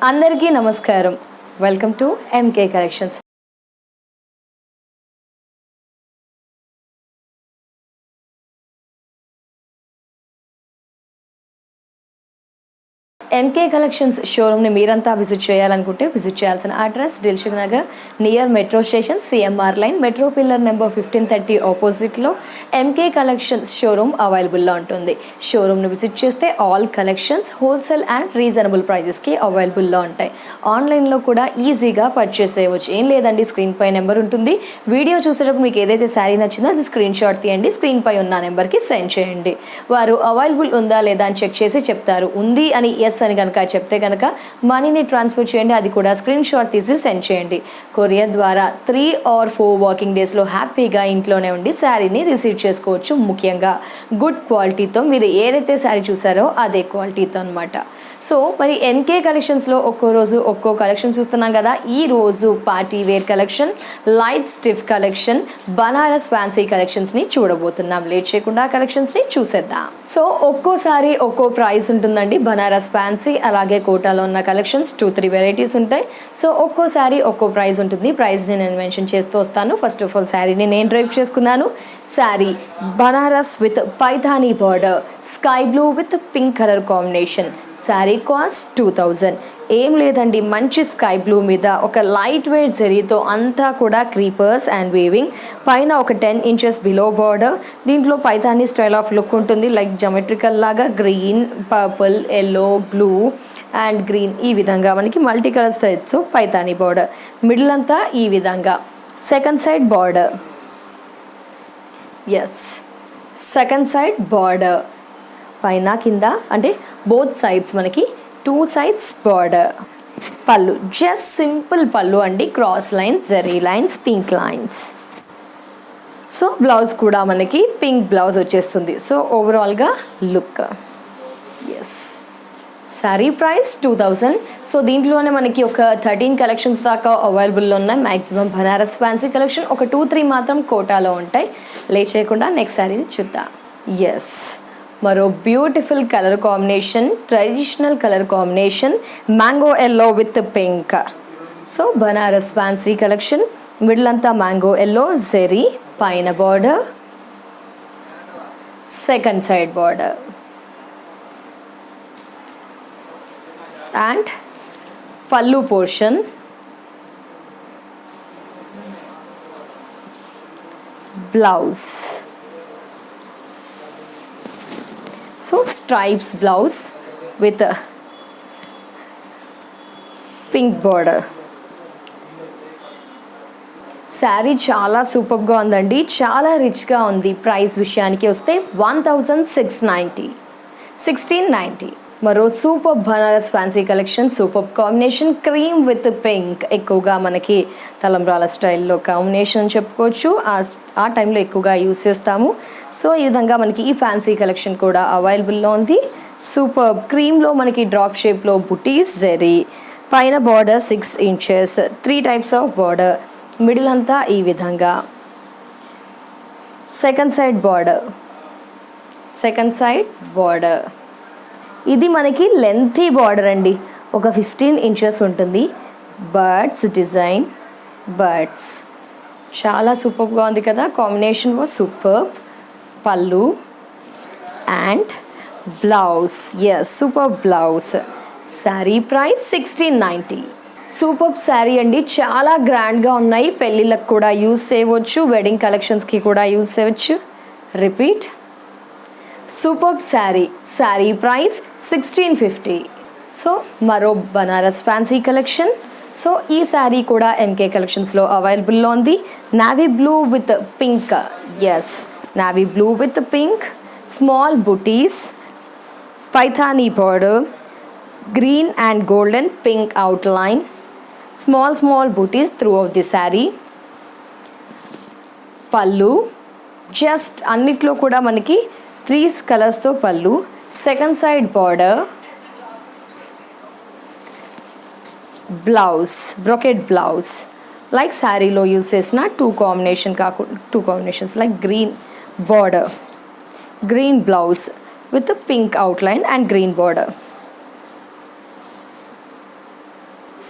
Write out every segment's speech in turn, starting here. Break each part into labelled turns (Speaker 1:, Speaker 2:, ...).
Speaker 1: అందరికీ నమస్కారం. Welcome to MK collections. MK collections షోరూమ్ని మీరంతా విజిట్ చేయాలనుకుంటే విజిట్ చేయాల్సిన address Dilsukh Nagar near metro station CMR line metro pillar number 1530 ఆపోజిట్లో ఎంకే కలెక్షన్స్ షోరూమ్ అవైలబుల్లో ఉంటుంది. షోరూమ్ని విజిట్ చేస్తే all collections wholesale and reasonable ప్రైజెస్కి అవైలబుల్లో ఉంటాయి. ఆన్లైన్లో కూడా ఈజీగా పర్చేస్ చేయవచ్చు. ఏం లేదండి, స్క్రీన్ పై నెంబర్ ఉంటుంది. వీడియో చూసేటప్పుడు మీకు ఏదైతే శారీ నచ్చిందో అది స్క్రీన్ షాట్ తీయండి, స్క్రీన్ పై ఉన్న నెంబర్కి సెండ్ చేయండి. వారు అవైలబుల్ ఉందా లేదా అని చెక్ చేసి చెప్తారు. ఉంది అని ఎస్ అని కనుక చెప్తే కనుక మనీని ట్రాన్స్ఫర్ చేయండి, అది కూడా స్క్రీన్ షాట్ తీసి సెండ్ చేయండి. కొరియర్ ద్వారా 3 or 4 వర్కింగ్ డేస్లో హ్యాపీగా ఇంట్లోనే ఉండి శారీని రిసీవ్ చేసుకోవచ్చు. ముఖ్యంగా గుడ్ క్వాలిటీతో, మీరు ఏదైతే శారీ చూసారో అదే క్వాలిటీతో అనమాట. సో మరి ఎంకే కలెక్షన్స్లో ఒక్కో రోజు ఒక్కో కలెక్షన్ చూస్తున్నాం కదా. ఈ రోజు party wear collection, light stiff collection, Banaras fancy కలెక్షన్స్ని చూడబోతున్నాం. లేట్ చేయకుండా కలెక్షన్స్ని చూసేద్దాం. సో ఒక్కోసారి ఒక్కో ప్రైస్ ఉంటుందండి. బనారస్ ఫ్యాన్సీ అలాగే కోటాలో ఉన్న కలెక్షన్స్ 2-3 వెరైటీస్ ఉంటాయి. సో ఒక్కోసారి ఒక్కో ప్రైస్ ఉంటుంది. ప్రైస్ని నేను మెన్షన్ చేస్తూ వస్తాను. ఫస్ట్ ఆఫ్ ఆల్ శారీని నేను డ్రైవ్ చేసుకున్నాను. Sari Banaras with Paithani border, sky blue with pink colour combination. Sari cost 2000. ఏం లేదండి, మంచి స్కై బ్లూ మీద ఒక లైట్ వెయిట్ జరీతో అంతా కూడా క్రీపర్స్ అండ్ వీవింగ్, పైన ఒక 10 inches బిలో బార్డర్. దీంట్లో పైథానీ స్టైల్ ఆఫ్ లుక్ ఉంటుంది, లైక్ జమెట్రికల్ లాగా green, purple, yellow, blue and green, ఈ విధంగా మనకి మల్టీ కలర్ థ్రెడ్తో పైథానీ బార్డర్. మిడిల్ అంతా ఈ విధంగా. Second side border, yes second side border, పైన కింద అంటే బోత్ సైడ్స్ మనకి 2 sides బార్డర్. పళ్ళు జస్ట్ సింపుల్ పళ్ళు అండి, cross lines, zari lines, pink lines. So blouse కూడా మనకి పింక్ బ్లౌజ్ వచ్చేస్తుంది. సో ఓవరాల్గా look. Yes, sari price 2000. So దీంట్లోనే మనకి ఒక 13 కలెక్షన్స్ దాకా అవైలబుల్లో ఉన్నాయి. మ్యాక్సిమం బనారస్ ఫ్యాన్సీ కలెక్షన్, ఒక 2-3 మాత్రం కోటాలో ఉంటాయి. లేట్ చేయకుండా నెక్స్ట్ శారీని చూద్దాం. ఎస్, మరో beautiful colour combination, traditional colour combination, mango yellow with pink. So Banaras fancy collection, middle అంతా మ్యాంగో ఎల్లో జెరీ, పైన border, second side border and pallu portion. Blouse, so stripes blouse with pink border. Sari చాలా సూపర్గా ఉందండి, చాలా రిచ్గా ఉంది. ప్రైస్ విషయానికి వస్తే 1690. 1690. మరో super Banaras fancy collection, super combination, cream with pink. ఎక్కువగా మనకి తలంబ్రాల స్టైల్లో కాంబినేషన్ చెప్పుకోవచ్చు. ఆ టైంలో ఎక్కువగా యూస్ చేస్తాము. సో ఈ విధంగా మనకి ఈ ఫ్యాన్సీ కలెక్షన్ కూడా అవైలబుల్లో ఉంది. సూపర్ క్రీమ్లో మనకి డ్రాప్ షేప్లో బుటీస్, జరీ, పైన border 6 inches, 3 types of border, middle అంతా ఈ విధంగా. Second side border, second side border. ఇది మనకి లెంతీ బార్డర్ అండి, ఒక 15 inches ఉంటుంది. బర్డ్స్ డిజైన్, బర్డ్స్ చాలా సూపర్గా ఉంది కదా. Combination was super. Pallu and blouse, yes super blouse. Sari price 1690. Super sari అండి, చాలా గ్రాండ్గా ఉన్నాయి. పెళ్ళిళ్ళకి కూడా యూజ్ చేయవచ్చు, వెడ్డింగ్ కలెక్షన్స్కి కూడా యూజ్ చేయవచ్చు. Repeat, super sari. Sari price 1650. So మరో బనారస్ ఫ్యాన్సీ కలెక్షన్. సో ఈ శారీ కూడా ఎంకే కలెక్షన్స్లో అవైలబుల్లో ఉంది. Navy blue with pink, yes navy blue with pink, small booties, paithani border, green and golden pink outline, small booties throughout the saree. Pallu just annitlo kuda manaki 3 colors tho pallu. Second side border, blouse, brocade blouse, like saree lo use chesina two combinations like green border, green blouse with a pink outline and green border.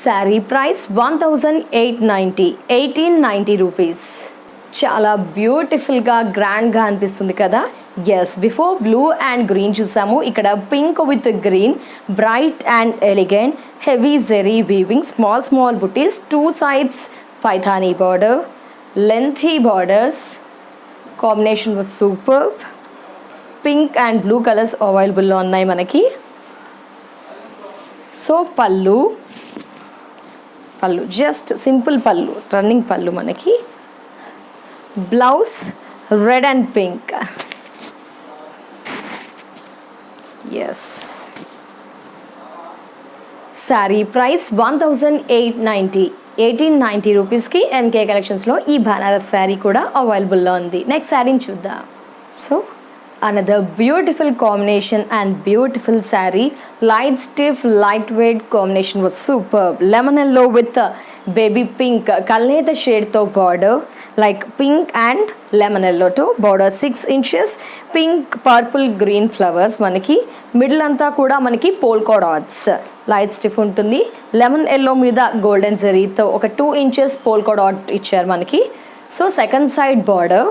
Speaker 1: Sari price 1890, 1890 rupees. చాలా బ్యూటిఫుల్గా గ్రాండ్గా అనిపిస్తుంది కదా. Yes, before blue and green చూసాము, ఇక్కడ pink with green, bright and elegant, heavy zari weaving, small small butis, two sides Paithani border, lengthy borders, combination was super. Pink and blue colours అవైలబుల్లో ఉన్నాయి మనకి. సో పళ్ళు జస్ట్ సింపుల్ పళ్ళు, రన్నింగ్ పళ్ళు మనకి. Blouse red and pink. Yes, sari price 1890, 1890 రూపీస్కి MK కలెక్షన్స్లో ఈ బనారస్ శారీ కూడా అవైలబుల్లో ఉంది. నెక్స్ట్ శారీని చూద్దాం. So another beautiful combination and beautiful saree, light stiff lightweight combination was superb. Lemon yellow with baby pink kalneta shade to border, like pink and lemon yellow to border 6 inches, pink purple green flowers manaki. Middle anta kuda manaki polka dots, light stiff untundi. Lemon yellow meeda golden zari to oka 2 inches polka dot icharu manaki. So second side border,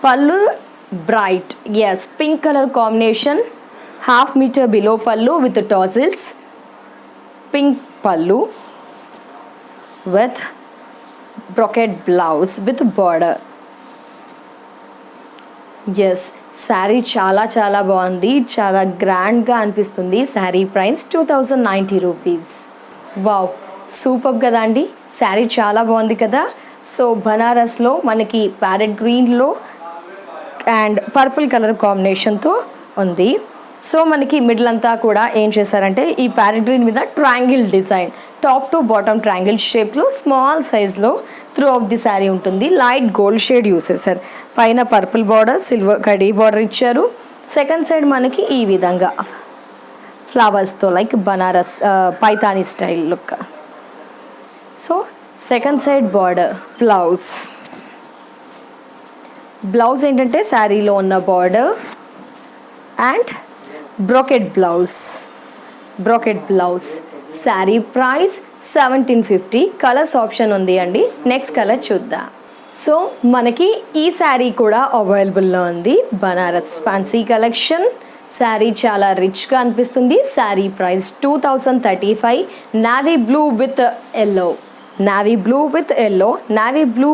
Speaker 1: pallu bright, yes, pink color combination, half meter below pallu with the tassels, pink pallu with brocade blouse with border. Yes, sari చాలా బాగుంది, చాలా గ్రాండ్గా అనిపిస్తుంది. Sari price 2090 rupees. Wow, super కదా అండి. శారీ చాలా బాగుంది కదా. సో బనారస్లో మనకి ప్యారెట్ గ్రీన్లో అండ్ పర్పుల్ కలర్ కాంబినేషన్తో ఉంది. సో మనకి మిడిల్ అంతా కూడా ఏం చేశారంటే ఈ ప్యారెట్ గ్రీన్ మీద triangle design, top to bottom triangle షేప్లో స్మాల్ సైజ్లో త్రూ ఆఫ్ ది శారీ ఉంటుంది. లైట్ గోల్డ్ షేడ్ యూస్ చేశారు. పైన purple border, silver kadi border ఇచ్చారు. సెకండ్ సైడ్ మనకి ఈ విధంగా ఫ్లవర్స్తో like Banaras Paithani style look. So second side border, blouse ఏంటంటే శారీలో ఉన్న border and brocade blouse. Sari price 1750. Colours option ఉంది అండి. నెక్స్ట్ కలర్ చూద్దాం. సో మనకి ఈ శారీ కూడా అవైలబుల్లో ఉంది. Banaras fancy collection. శారీ చాలా రిచ్గా అనిపిస్తుంది. Sari price 2035. Navy blue with yellow, navy blue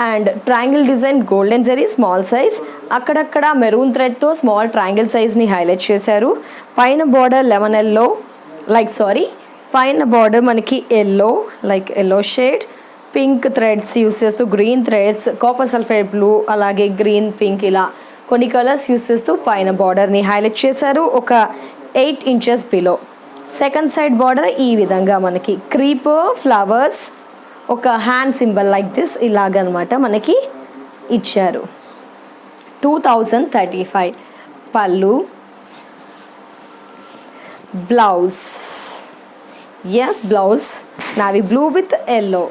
Speaker 1: and triangle design, golden zari, small size, అక్కడక్కడ మెరూన్ థ్రెడ్తో స్మాల్ ట్రయాంగిల్ సైజ్ని హైలైట్ చేశారు. పైన బార్డర్ లెమన్ ఎల్లో, పైన బార్డర్ మనకి yellow shade, pink threads use చేస్తూ, green threads, copper sulphide blue, అలాగే green, pink, ఇలా కొన్ని కలర్స్ యూస్ చేస్తూ పైన బార్డర్ని హైలైట్ చేశారు. ఒక 8 inches బిలో. సెకండ్ సైడ్ బార్డర్ ఈ విధంగా మనకి క్రీపర్, ఫ్లవర్స్, ఒక హ్యాండ్ సింబల్ లైక్ దిస్ ఇలాగనమాట మనకి ఇచ్చారు. 2035. Pallu, blouse, blouse navy blue with yellow.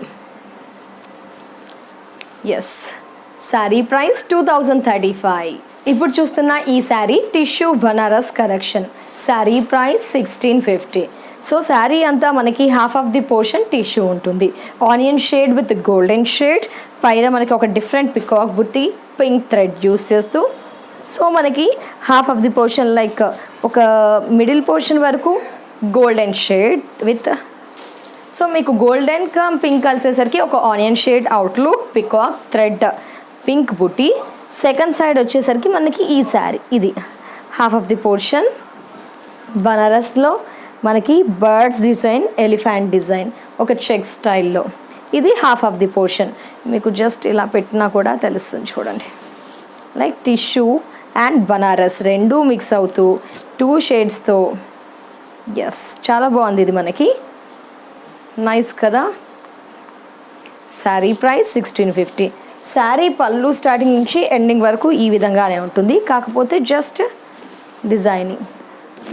Speaker 1: Sari price 2035. ఇప్పుడు చూస్తున్న ఈ sari tissue Banaras collection. Sari price 1650. So sari అంతా మనకి half of the portion tissue ఉంటుంది. Onion shade with golden shade, పైన మనకి ఒక different peacock butti, pink thread use చేస్తూ. సో మనకి half of the portion like ఒక మిడిల్ పోర్షన్ వరకు గోల్డెన్ షేడ్ విత్, సో మీకు గోల్డెన్ కమ్ పింక్ కలిసేసరికి ఒక onion shade outlook, peacock thread, pink బుట్టి. సెకండ్ సైడ్ వచ్చేసరికి మనకి ఈ శారీ ఇది హాఫ్ ఆఫ్ ది పోర్షన్. బనారస్లో మనకి బర్డ్స్ డిజైన్, ఎలిఫెంట్ డిజైన్, ఒక చెక్ స్టైల్లో. ఇది హాఫ్ ఆఫ్ ది పోర్షన్. మీకు జస్ట్ ఇలా పెట్టినా కూడా తెలుస్తుంది చూడండి. లైక్ టిష్యూ అండ్ బనారస్ రెండూ మిక్స్ అవుతూ 2 షేడ్స్తో. చాలా బాగుంది ఇది మనకి. నైస్ కదా. శారీ ప్రైస్ 1650. శారీ పళ్ళు స్టార్టింగ్ నుంచి ఎండింగ్ వరకు ఈ విధంగానే ఉంటుంది, కాకపోతే జస్ట్ డిజైనింగ్.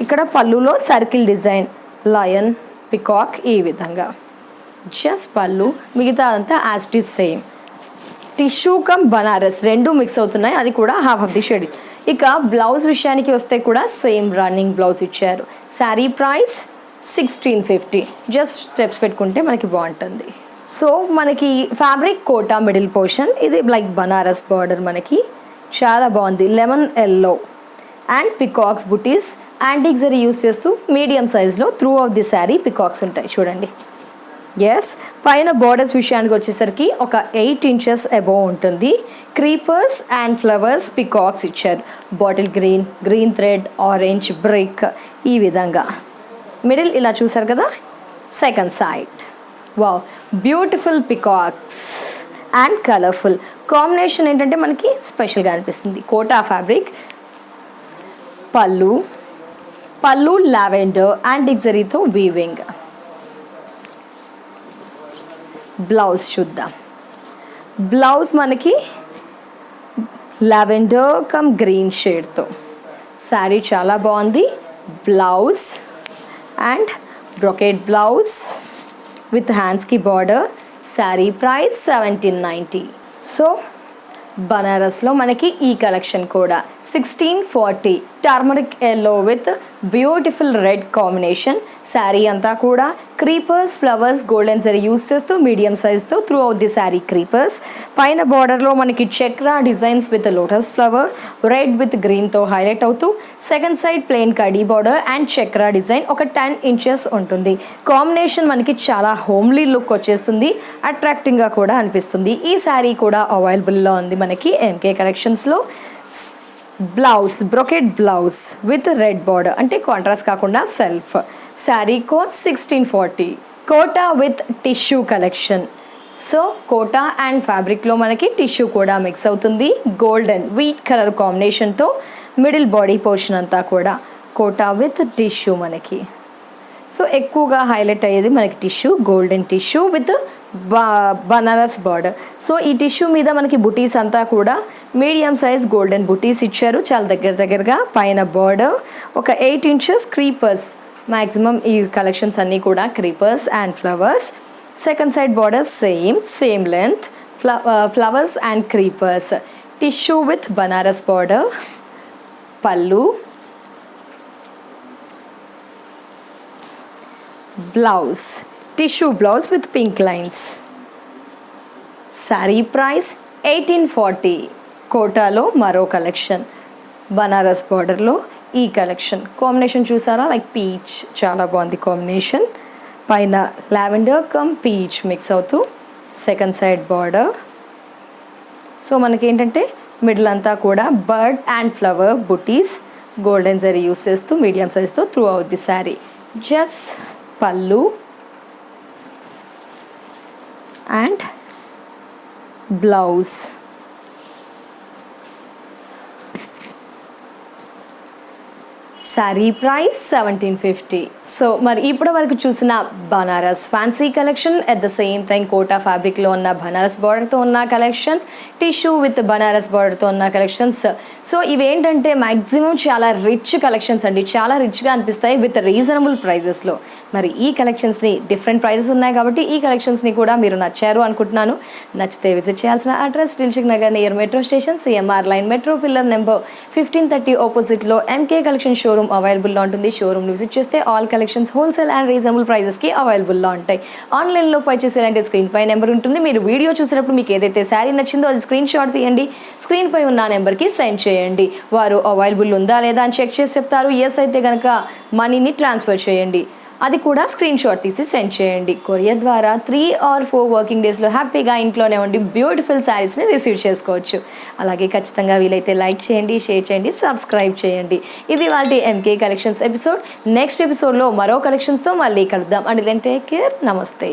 Speaker 1: ఇక్కడ పళ్ళులో సర్కిల్ డిజైన్, లయన్, పికాక్ ఈ విధంగా జస్ట్ పళ్ళు. మిగతా అంతా as it is same. Tissue come Banaras రెండు మిక్స్ అవుతున్నాయి, అది కూడా హాఫ్ ఆఫ్ ది షేడ్. ఇక బ్లౌజ్ విషయానికి వస్తే కూడా సేమ్ రన్నింగ్ బ్లౌజ్ ఇచ్చారు. శారీ ప్రైస్ 1650. జస్ట్ స్టెప్స్ పెట్టుకుంటే మనకి బాగుంటుంది. సో మనకి ఫ్యాబ్రిక్ కోటా మిడిల్ పోర్షన్, ఇది లైక్ బనారస్ బార్డర్, మనకి చాలా బాగుంది. Lemon yellow and peacocks buttis antique zari use చేస్తూ మీడియం సైజ్లో through of the sari peacocks ఉంటాయి చూడండి. ఎస్, పైన బోర్డర్స్ విషయానికి వచ్చేసరికి ఒక 8 inches అబోవ్ ఉంటుంది. క్రీపర్స్ అండ్ ఫ్లవర్స్ పికాక్స్ ఇచ్చారు. Bottle green, green thread, orange, brick, ఈ విధంగా. మిడిల్ ఇలా చూసారు కదా. Second side wow, beautiful peacocks and colourful combination ఏంటంటే మనకి స్పెషల్గా అనిపిస్తుంది. కోటా ఫ్యాబ్రిక్. పళ్ళు లావెండర్ యాంటిక్ జరీతో వీవింగ్. బ్లౌజ్ చూద్దాం. బ్లౌజ్ మనకి లావెండర్ కమ్ గ్రీన్ షేడ్తో. శారీ చాలా బాగుంది. Blouse and brocade blouse with హ్యాండ్స్కి బార్డర్. శారీ ప్రైస్ 1790. సో బనారస్లో మనకి ఈ కలెక్షన్ కూడా 1640. Turmeric yellow with beautiful red combination. Sari అంతా కూడా creepers, flowers, golden zari use చేస్తూ మీడియం సైజ్తో throughout the sari creepers. పైన బార్డర్లో మనకి chakra designs with lotus flower, red with గ్రీన్తో హైలైట్ అవుతూ, second side plain kadi border and chakra design ఒక 10 inches ఉంటుంది. కాంబినేషన్ మనకి చాలా హోమ్లీ లుక్ వచ్చేస్తుంది, అట్రాక్టింగ్గా కూడా అనిపిస్తుంది. ఈ శారీ కూడా అవైలబుల్లో ఉంది మనకి ఎంకే కలెక్షన్స్లో. Blouse brocade blouse with red border, అంటే కాంట్రాస్ట్ కాకుండా self. Sari cost 1640. Kota with tissue collection. So Kota and ఫ్యాబ్రిక్లో మనకి టిష్యూ కూడా మిక్స్ అవుతుంది. గోల్డెన్ వీట్ కలర్ కాంబినేషన్తో మిడిల్ బాడీ పోర్షన్ అంతా కూడా కోటా విత్ టిష్యూ మనకి. సో ఎక్కువగా హైలైట్ అయ్యేది మనకి tissue, golden tissue with Banaras border. So ఈ టిష్యూ మీద మనకి బుటీస్ అంతా కూడా మీడియం సైజ్ గోల్డెన్ బుటీస్ ఇచ్చారు, చాలా దగ్గరగా. పైన బార్డర్ ఒక 8 inches క్రీపర్స్. మ్యాక్సిమం ఈ కలెక్షన్స్ అన్నీ కూడా creepers and flowers. Second side border same length, flowers and creepers. Tissue with Banaras border. Pallu, blouse tissue blouse with pink lines. Sari price 1840. కోటాలో మరో కలెక్షన్, బనారస్ బార్డర్లో ఈ కలెక్షన్. కాంబినేషన్ చూసారా, లైక్ పీచ్, చాలా బాగుంది కాంబినేషన్. పైన లావెండర్ కమ్ పీచ్ మిక్స్ అవుతూ second side border. So మనకేంటంటే మిడిల్ అంతా కూడా bird and flower butis, golden zari use చేస్తూ మీడియం సైజ్తో throughout the sari. Just pallu and blouse. Sari price 1750. So మరి ఇప్పటి వరకు చూసిన Banaras fancy collection, at the same time Kota ఫ్యాబ్రిక్లో ఉన్న బనారస్ బార్డర్తో ఉన్న కలెక్షన్, టిష్యూ విత్ బనారస్ బార్డర్తో ఉన్న కలెక్షన్స్. సో ఇవేంటంటే మ్యాక్సిమం చాలా రిచ్ కలెక్షన్స్ అండి, చాలా రిచ్గా అనిపిస్తాయి విత్ రీజనబుల్ ప్రైజెస్లో. మరి ఈ కలెక్షన్స్ని డిఫరెంట్ ప్రైజెస్ ఉన్నాయి కాబట్టి ఈ కలెక్షన్స్ని కూడా మీరు నచ్చారు అనుకుంటున్నాను. నచ్చితే విజిట్ చేయాల్సిన address Dilsukh Nagar near metro station, CMR line, metro pillar number 1530 ఆపోజిట్లో ఎంకే కలెక్షన్ షోరూమ్ అవైలబుల్లో ఉంటుంది. షోరూమ్ని విజిట్ చేస్తే all collections wholesale and reasonable ప్రైజెస్కి అవైలబుల్లో ఉంటాయి. ఆన్లైన్లో పర్చేస్ చేయాలంటే స్క్రీన్ పై నెంబర్ ఉంటుంది. మీరు వీడియో చూసేటప్పుడు మీకు ఏదైతే శారీ నచ్చిందో అది స్క్రీన్ షాట్ తీయండి, స్క్రీన్ పై ఉన్న నెంబర్కి సెండ్ చేయండి. వారు అవైలబుల్ ఉందా లేదా అని చెక్ చేసి చెప్తారు. ఎస్ అయితే కనుక మనీని ట్రాన్స్ఫర్ చేయండి, అది కూడా స్క్రీన్ షాట్ తీసి సెండ్ చేయండి. కొరియర్ ద్వారా 3 or 4 వర్కింగ్ డేస్లో హ్యాపీగా ఇంట్లోనే ఉండి బ్యూటిఫుల్ శారీస్ని రిసీవ్ చేసుకోవచ్చు. అలాగే ఖచ్చితంగా వీలైతే లైక్ చేయండి, షేర్ చేయండి, సబ్స్క్రైబ్ చేయండి. ఇది వాటి ఎంకే కలెక్షన్స్ ఎపిసోడ్. నెక్స్ట్ ఎపిసోడ్లో మరో కలెక్షన్స్తో మళ్ళీ కలుద్దాం. And then take care. నమస్తే.